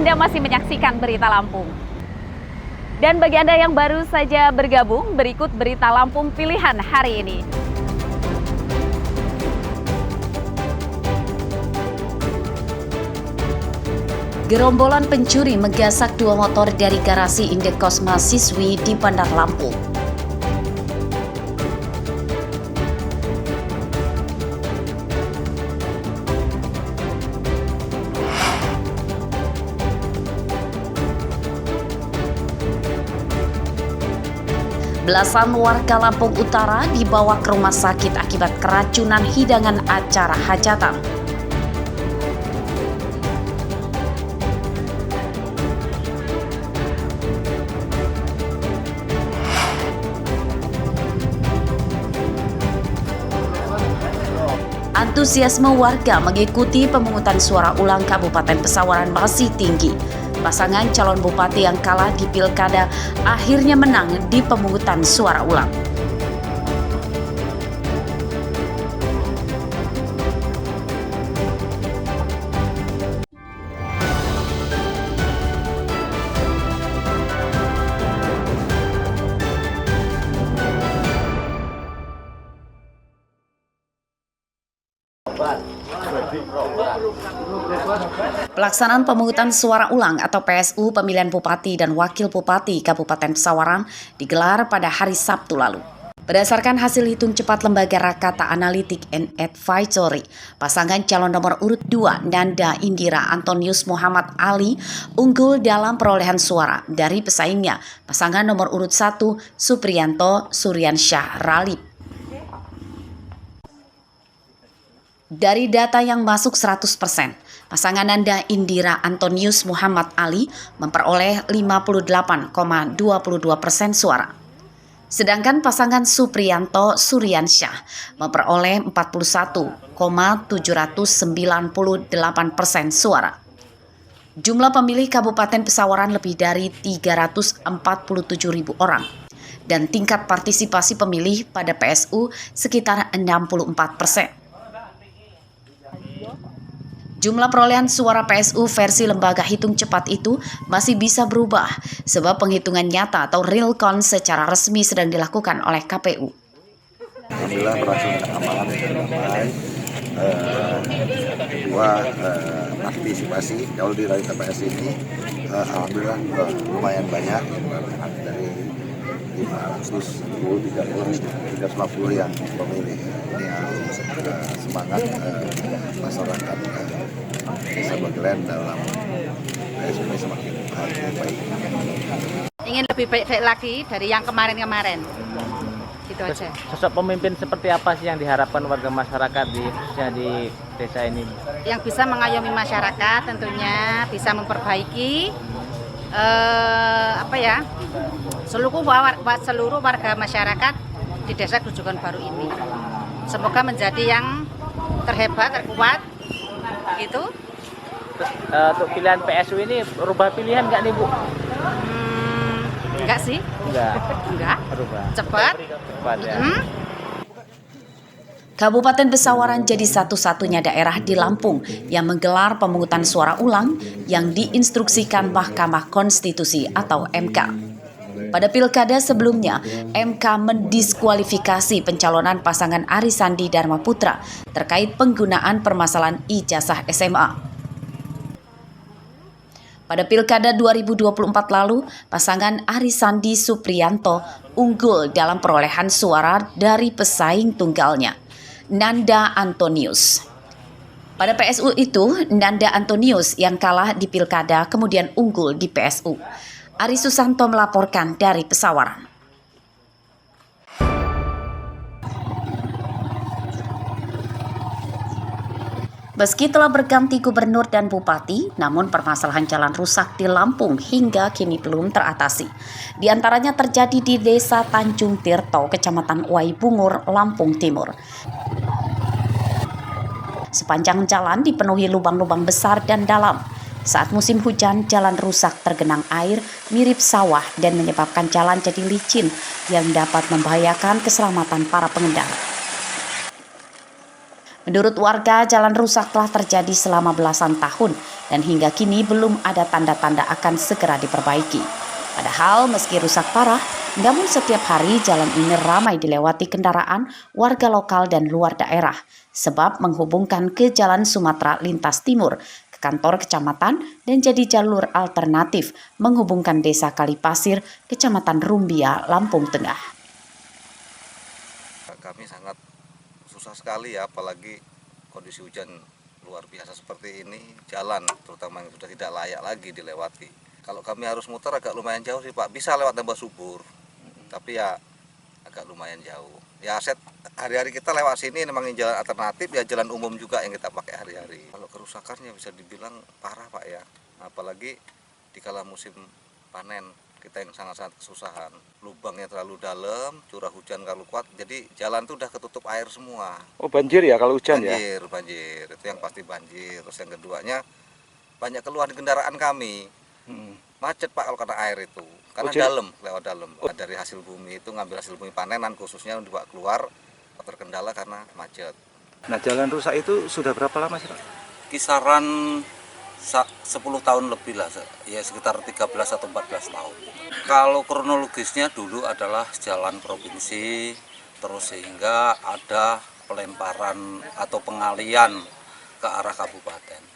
Anda masih menyaksikan Berita Lampung. Dan bagi Anda yang baru saja bergabung, berikut Berita Lampung pilihan hari ini. Gerombolan pencuri menggasak dua motor dari garasi indekos mahasiswi di Bandar Lampung. Belasan warga Lampung Utara dibawa ke rumah sakit akibat keracunan hidangan acara hajatan. Antusiasme warga mengikuti pemungutan suara ulang Kabupaten Pesawaran masih tinggi. Pasangan calon bupati yang kalah di pilkada akhirnya menang di pemungutan suara ulang. Pelaksanaan pemungutan suara ulang atau PSU pemilihan Bupati dan Wakil Bupati Kabupaten Pesawaran digelar pada hari Sabtu lalu. Berdasarkan hasil hitung cepat Lembaga Rakata Analitik and Advisory, pasangan calon nomor urut 2 Nanda Indira Antonius Muhammad Ali unggul dalam perolehan suara dari pesaingnya, pasangan nomor urut 1 Supriyanto Suryansyah Ralip. Dari data yang masuk 100%, pasangan Nanda Indira Antonius Muhammad Ali memperoleh 58,22% suara. Sedangkan pasangan Supriyanto Suryansyah memperoleh 41,798% suara. Jumlah pemilih Kabupaten Pesawaran lebih dari 347.000 orang. Dan tingkat partisipasi pemilih pada PSU sekitar 64%. Jumlah perolehan suara PSU versi lembaga hitung cepat itu masih bisa berubah sebab penghitungan nyata atau real count secara resmi sedang dilakukan oleh KPU. Alhamdulillah berhasil amangan dengan baik. Kedua, partisipasi kalau di TPS ini alhamdulillah lumayan banyak, dari 350 yang pemilih. Ini harus semangat masyarakat Desa Bagelen dalam PSU ini semakin baik. Ingin lebih baik lagi dari yang kemarin-kemarin. Gitu aja. Sosok pemimpin seperti apa sih yang diharapkan warga masyarakat khususnya di desa ini? Yang bisa mengayomi masyarakat, tentunya bisa memperbaiki seluruh warga masyarakat di desa Grujugan Baru ini. Semoga menjadi yang terhebat, terkuat, gitu. Untuk pilihan PSU ini rubah pilihan nggak nih Bu? Enggak sih. Enggak. Berubah. Cepat ya. Kabupaten Pesawaran jadi satu-satunya daerah di Lampung yang menggelar pemungutan suara ulang yang diinstruksikan Mahkamah Konstitusi atau MK. Pada pilkada sebelumnya, MK mendiskualifikasi pencalonan pasangan Aris Sandi Dharma Putra terkait penggunaan permasalahan ijazah SMA. Pada pilkada 2024 lalu, pasangan Aris Sandi Supriyanto unggul dalam perolehan suara dari pesaing tunggalnya, Nanda Antonius. Pada PSU itu, Nanda Antonius yang kalah di pilkada kemudian unggul di PSU. Ari Susanto melaporkan dari Pesawaran. Meski telah berganti gubernur dan bupati, namun permasalahan jalan rusak di Lampung hingga kini belum teratasi. Di antaranya terjadi di Desa Tanjung Tirto, Kecamatan Waibungur, Lampung Timur. Sepanjang jalan dipenuhi lubang-lubang besar dan dalam. Saat musim hujan, jalan rusak tergenang air mirip sawah dan menyebabkan jalan jadi licin yang dapat membahayakan keselamatan para pengendara. Menurut warga, jalan rusak telah terjadi selama belasan tahun dan hingga kini belum ada tanda-tanda akan segera diperbaiki. Padahal meski rusak parah, namun setiap hari jalan ini ramai dilewati kendaraan warga lokal dan luar daerah, sebab menghubungkan ke Jalan Sumatera Lintas Timur, ke kantor kecamatan, dan jadi jalur alternatif menghubungkan Desa Kalipasir, Kecamatan Rumbia, Lampung Tengah. Kami sangat susah sekali ya, apalagi kondisi hujan luar biasa seperti ini, jalan terutama yang sudah tidak layak lagi dilewati. Kalau kami harus muter agak lumayan jauh sih Pak, bisa lewat Tambah Subur, tapi ya agak lumayan jauh. Ya aset hari-hari kita lewat sini memang jalan alternatif, ya jalan umum juga yang kita pakai hari-hari. Kalau kerusakannya bisa dibilang parah Pak ya, apalagi di kala musim panen kita yang sangat-sangat kesusahan. Lubangnya terlalu dalam, curah hujan terlalu kuat, jadi jalan tuh udah ketutup air semua. Oh banjir ya kalau hujan ya? Banjir, itu yang pasti banjir. Terus yang keduanya banyak keluhan kendaraan kami. Macet Pak kalau kena air itu, karena lewat dalam. Dari hasil bumi itu ngambil hasil bumi panenan khususnya untuk dibawa keluar, terkendala karena macet. Nah jalan rusak itu sudah berapa lama sih Pak? Kisaran 10 tahun lebih lah, ya sekitar 13 atau 14 tahun. Kalau kronologisnya dulu adalah jalan provinsi, terus sehingga ada pelemparan atau pengalian ke arah kabupaten.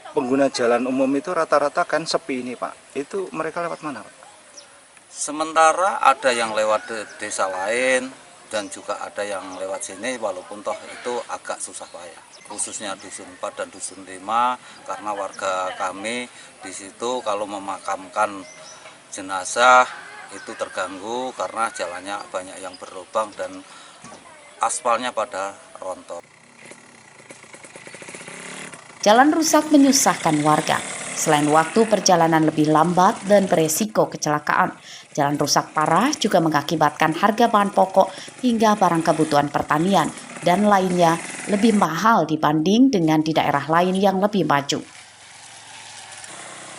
Pengguna jalan umum itu rata-rata kan sepi ini Pak, itu mereka lewat mana Pak? Sementara ada yang lewat desa lain dan juga ada yang lewat sini, walaupun toh itu agak susah payah. Khususnya Dusun 4 dan Dusun 5, karena warga kami di situ kalau memakamkan jenazah itu terganggu karena jalannya banyak yang berlubang dan aspalnya pada rontok. Jalan rusak menyusahkan warga. Selain waktu perjalanan lebih lambat dan beresiko kecelakaan, jalan rusak parah juga mengakibatkan harga bahan pokok hingga barang kebutuhan pertanian dan lainnya lebih mahal dibanding dengan di daerah lain yang lebih maju.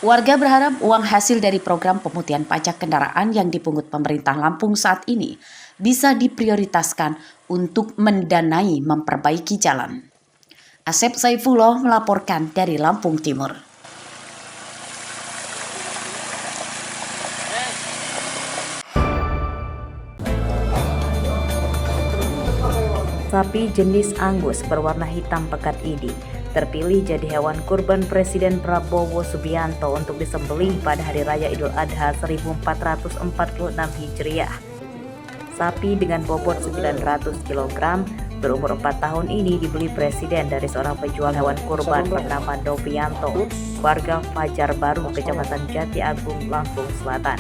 Warga berharap uang hasil dari program pemutihan pajak kendaraan yang dipungut pemerintah Lampung saat ini bisa diprioritaskan untuk mendanai memperbaiki jalan. Asep Saifullah melaporkan dari Lampung Timur. Sapi jenis Angus berwarna hitam pekat ini terpilih jadi hewan kurban Presiden Prabowo Subianto untuk disembelih pada Hari Raya Idul Adha 1446 Hijriah. Sapi dengan bobot 900 kg berumur 4 tahun ini dibeli Presiden dari seorang penjual hewan kurban bernama Novianto, warga Fajar Baru, Kecamatan Jati Agung, Lampung Selatan.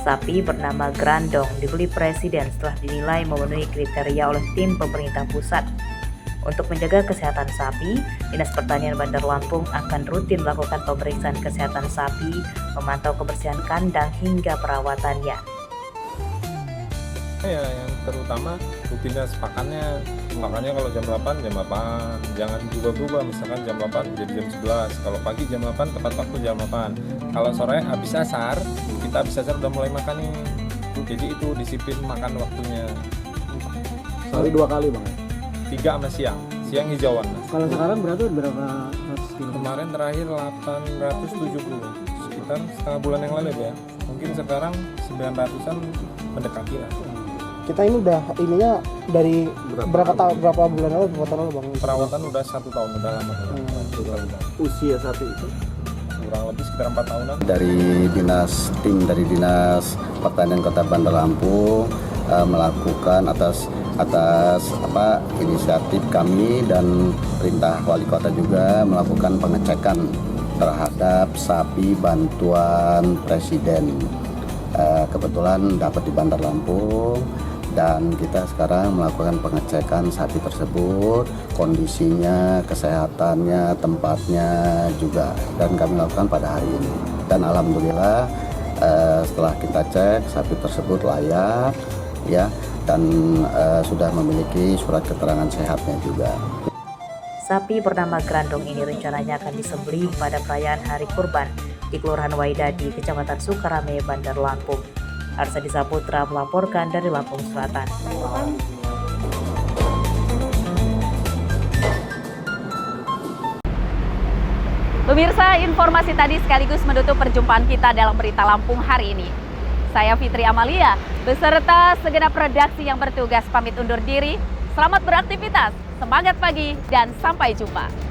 Sapi bernama Grandong dibeli Presiden setelah dinilai memenuhi kriteria oleh tim pemerintah pusat. Untuk menjaga kesehatan sapi, Dinas Pertanian Bandar Lampung akan rutin melakukan pemeriksaan kesehatan sapi, memantau kebersihan kandang hingga perawatannya. Ya, yang terutama rutinitas pakannya, makannya kalau jam 8, jangan juga berubah, misalkan jam 8 jadi jam 11, kalau pagi jam 8 tepat waktu jam 8, kalau sore habis asar, kita habis asar udah mulai makan nih, jadi itu disiplin makan waktunya. Sehari 2 kali Bang? 3 sama siang hijauan. Kalau sekarang berapa ratus kilo? Kemarin terakhir 870, sekitar setengah bulan yang lalu ya, mungkin sekarang 900-an mendekati lah. Kita ini udah ininya dari berapa bulan lalu, berapa tahun lalu Bang? Perawatan udah 1 tahun, udah lama. Usia sapi itu? Kurang lebih sekitar 4 tahunan. Dari Dinas Pertanian Kota Bandar Lampung melakukan atas inisiatif kami dan perintah wali kota juga melakukan pengecekan terhadap sapi bantuan Presiden. Kebetulan dapat di Bandar Lampung. Dan kita sekarang melakukan pengecekan sapi tersebut, kondisinya, kesehatannya, tempatnya juga, dan kami lakukan pada hari ini. Dan alhamdulillah setelah kita cek sapi tersebut layak, ya, dan sudah memiliki surat keterangan sehatnya juga. Sapi bernama Grandong ini rencananya akan disembelih pada perayaan Hari Kurban di Kelurahan Waidadi, Kecamatan Sukarame, Bandar Lampung. Arsadi Saputra melaporkan dari Lampung Selatan. Pemirsa, informasi tadi sekaligus menutup perjumpaan kita dalam Berita Lampung hari ini. Saya Fitri Amalia, beserta segenap redaksi yang bertugas pamit undur diri. Selamat beraktivitas, semangat pagi, dan sampai jumpa.